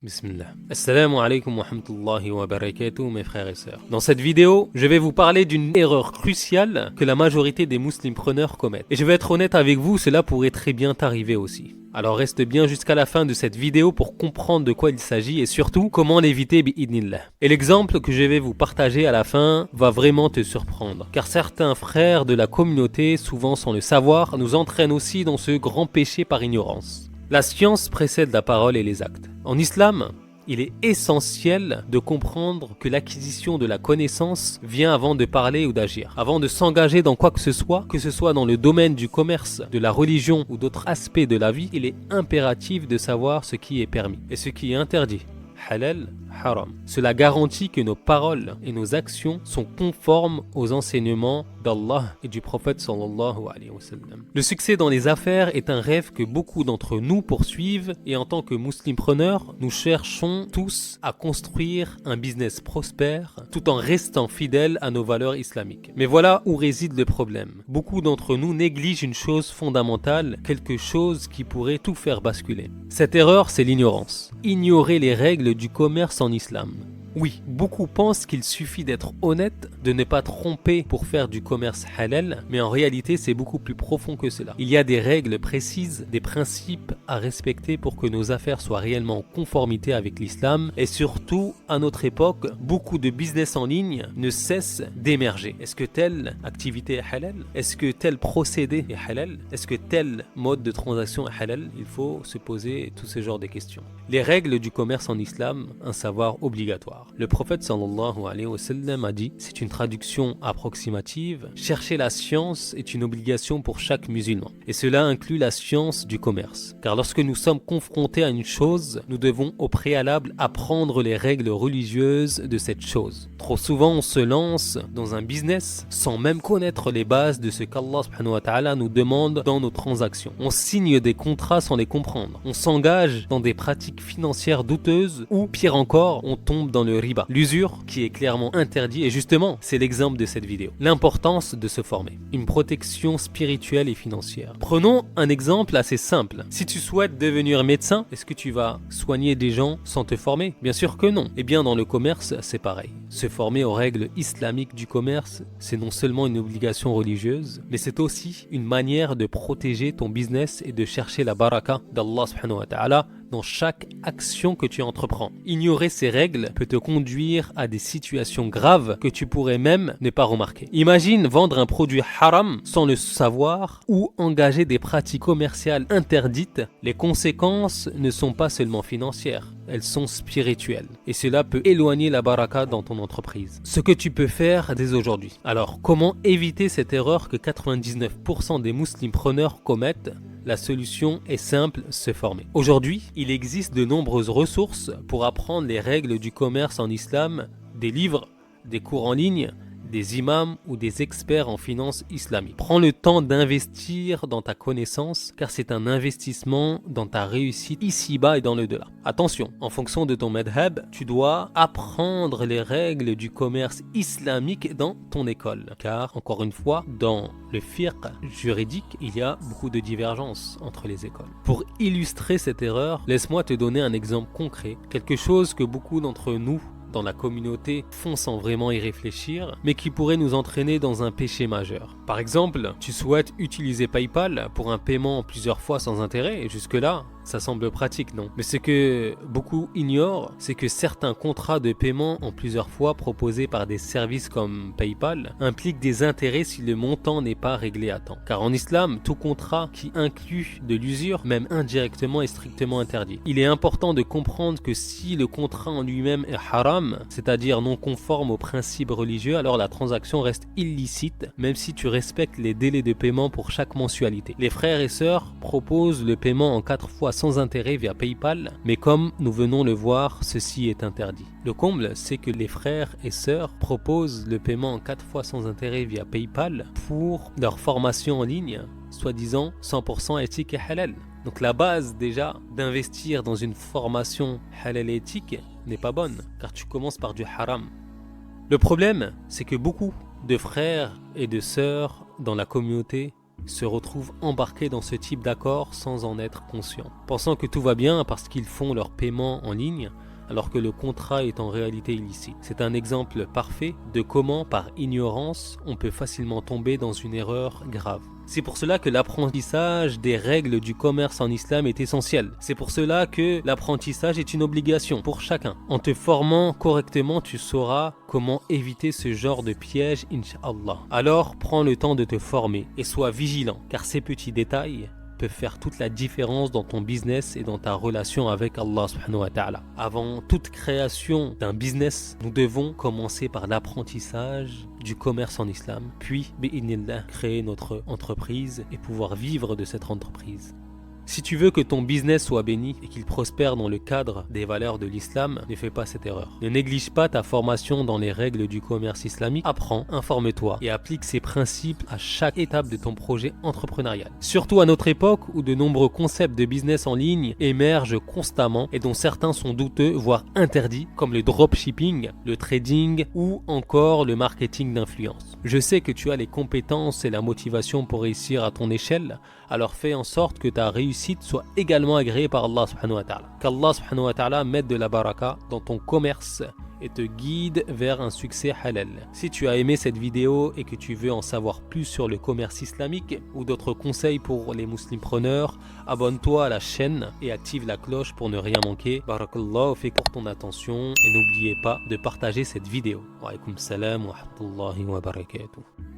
Bismillah. Assalamu alaikum wa rahmatullahi wa barakatuh, mes frères et sœurs. Dans cette vidéo, je vais vous parler d'une erreur cruciale que la majorité des musulmans commettent. Et je vais être honnête avec vous, cela pourrait très bien t'arriver aussi. Alors reste bien jusqu'à la fin de cette vidéo pour comprendre de quoi il s'agit et surtout comment l'éviter bi'idnillah. Et l'exemple que je vais vous partager à la fin va vraiment te surprendre. Car certains frères de la communauté, souvent sans le savoir, nous entraînent aussi dans ce grand péché par ignorance. La science précède la parole et les actes. En islam, il est essentiel de comprendre que l'acquisition de la connaissance vient avant de parler ou d'agir. Avant de s'engager dans quoi que ce soit dans le domaine du commerce, de la religion ou d'autres aspects de la vie, il est impératif de savoir ce qui est permis et ce qui est interdit. Halal, haram. Cela garantit que nos paroles et nos actions sont conformes aux enseignements d'Allah et du prophète sallallahu alayhi wa sallam. Le succès dans les affaires est un rêve que beaucoup d'entre nous poursuivent et en tant que muslimpreneurs, nous cherchons tous à construire un business prospère tout en restant fidèles à nos valeurs islamiques. Mais voilà où réside le problème. Beaucoup d'entre nous négligent une chose fondamentale, quelque chose qui pourrait tout faire basculer. Cette erreur, c'est l'ignorance. Ignorer les règles du commerce en islam. Oui, beaucoup pensent qu'il suffit d'être honnête, de ne pas tromper pour faire du commerce halal, mais en réalité c'est beaucoup plus profond que cela. Il y a des règles précises, des principes à respecter pour que nos affaires soient réellement en conformité avec l'islam et surtout, à notre époque, beaucoup de business en ligne ne cessent d'émerger. Est-ce que telle activité est halal? Est-ce que tel procédé est halal? Est-ce que tel mode de transaction est halal? Il faut se poser tous ces genres de questions. Les règles du commerce en islam, un savoir obligatoire. Le prophète sallallahu alayhi wa sallam a dit, c'est une traduction approximative, chercher la science est une obligation pour chaque musulman. Et cela inclut la science du commerce. Car lorsque nous sommes confrontés à une chose, nous devons au préalable apprendre les règles religieuses de cette chose. Trop souvent, on se lance dans un business sans même connaître les bases de ce qu'Allah subhanahu wa ta'ala nous demande dans nos transactions. On signe des contrats sans les comprendre. On s'engage dans des pratiques financières douteuses ou, pire encore, on tombe dans le riba, l'usure qui est clairement interdit et justement c'est l'exemple de cette vidéo. L'importance de se former, une protection spirituelle et financière. Prenons un exemple assez simple. Si tu souhaites devenir médecin, est-ce que tu vas soigner des gens sans te former? Bien sûr que non. Et bien dans le commerce c'est pareil. Se former aux règles islamiques du commerce, c'est non seulement une obligation religieuse, mais c'est aussi une manière de protéger ton business et de chercher la baraka d'Allah subhanahu wa ta'ala dans chaque action que tu entreprends. Ignorer ces règles peut te conduire à des situations graves que tu pourrais même ne pas remarquer. Imagine vendre un produit haram sans le savoir ou engager des pratiques commerciales interdites. Les conséquences ne sont pas seulement financières, elles sont spirituelles. Et cela peut éloigner la baraka dans ton entreprise. Ce que tu peux faire dès aujourd'hui. Alors, comment éviter cette erreur que 99% des musulmans commettent? La solution est simple, se former. Aujourd'hui, il existe de nombreuses ressources pour apprendre les règles du commerce en islam, des livres, des cours en ligne, des imams ou des experts en finance islamique. Prends le temps d'investir dans ta connaissance car c'est un investissement dans ta réussite ici-bas et dans le delà. Attention, en fonction de ton madhab, tu dois apprendre les règles du commerce islamique dans ton école. Car, encore une fois, dans le fiqh juridique, il y a beaucoup de divergences entre les écoles. Pour illustrer cette erreur, laisse-moi te donner un exemple concret, quelque chose que beaucoup d'entre nous dans la communauté font sans vraiment y réfléchir, mais qui pourrait nous entraîner dans un péché majeur. Par exemple, tu souhaites utiliser PayPal pour un paiement plusieurs fois sans intérêt, et jusque-là, ça semble pratique, non? Mais ce que beaucoup ignorent, c'est que certains contrats de paiement en plusieurs fois proposés par des services comme PayPal impliquent des intérêts si le montant n'est pas réglé à temps. Car en islam, tout contrat qui inclut de l'usure, même indirectement, est strictement interdit. Il est important de comprendre que si le contrat en lui-même est haram, c'est-à-dire non conforme aux principes religieux, alors la transaction reste illicite, même si tu respectes les délais de paiement pour chaque mensualité. Les frères et sœurs proposent le paiement en 4 fois sans intérêt via PayPal, mais comme nous venons le voir, ceci est interdit. Le comble, c'est que les frères et sœurs proposent le paiement en 4 fois sans intérêt via PayPal pour leur formation en ligne, soi-disant 100% éthique et halal. Donc la base déjà d'investir dans une formation halal et éthique n'est pas bonne, car tu commences par du haram. Le problème, c'est que beaucoup de frères et de sœurs dans la communauté se retrouvent embarqués dans ce type d'accord sans en être conscients, pensant que tout va bien parce qu'ils font leur paiement en ligne, alors que le contrat est en réalité illicite. C'est un exemple parfait de comment, par ignorance, on peut facilement tomber dans une erreur grave. C'est pour cela que l'apprentissage des règles du commerce en islam est essentiel. C'est pour cela que l'apprentissage est une obligation pour chacun. En te formant correctement, tu sauras comment éviter ce genre de piège, inch'Allah. Alors, prends le temps de te former et sois vigilant, car ces petits détails peuvent faire toute la différence dans ton business et dans ta relation avec Allah subhanahu wa ta'ala. Avant toute création d'un business, nous devons commencer par l'apprentissage du commerce en islam, puis, bi'idhnillah, créer notre entreprise et pouvoir vivre de cette entreprise. Si tu veux que ton business soit béni et qu'il prospère dans le cadre des valeurs de l'islam, ne fais pas cette erreur. Ne néglige pas ta formation dans les règles du commerce islamique. Apprends, informe-toi et applique ces principes à chaque étape de ton projet entrepreneurial. Surtout à notre époque où de nombreux concepts de business en ligne émergent constamment et dont certains sont douteux, voire interdits, comme le dropshipping, le trading ou encore le marketing d'influence. Je sais que tu as les compétences et la motivation pour réussir à ton échelle, alors fais en sorte que ta réussite soit également agréée par Allah subhanahu wa ta'ala. Qu'Allah subhanahu wa ta'ala mette de la baraka dans ton commerce et te guide vers un succès halal. Si tu as aimé cette vidéo et que tu veux en savoir plus sur le commerce islamique ou d'autres conseils pour les muslimpreneurs, abonne-toi à la chaîne et active la cloche pour ne rien manquer. Barakallahu fik pour ton attention et n'oubliez pas de partager cette vidéo. Wa alaykoum salam wa rahmatullahi wa barakatuh.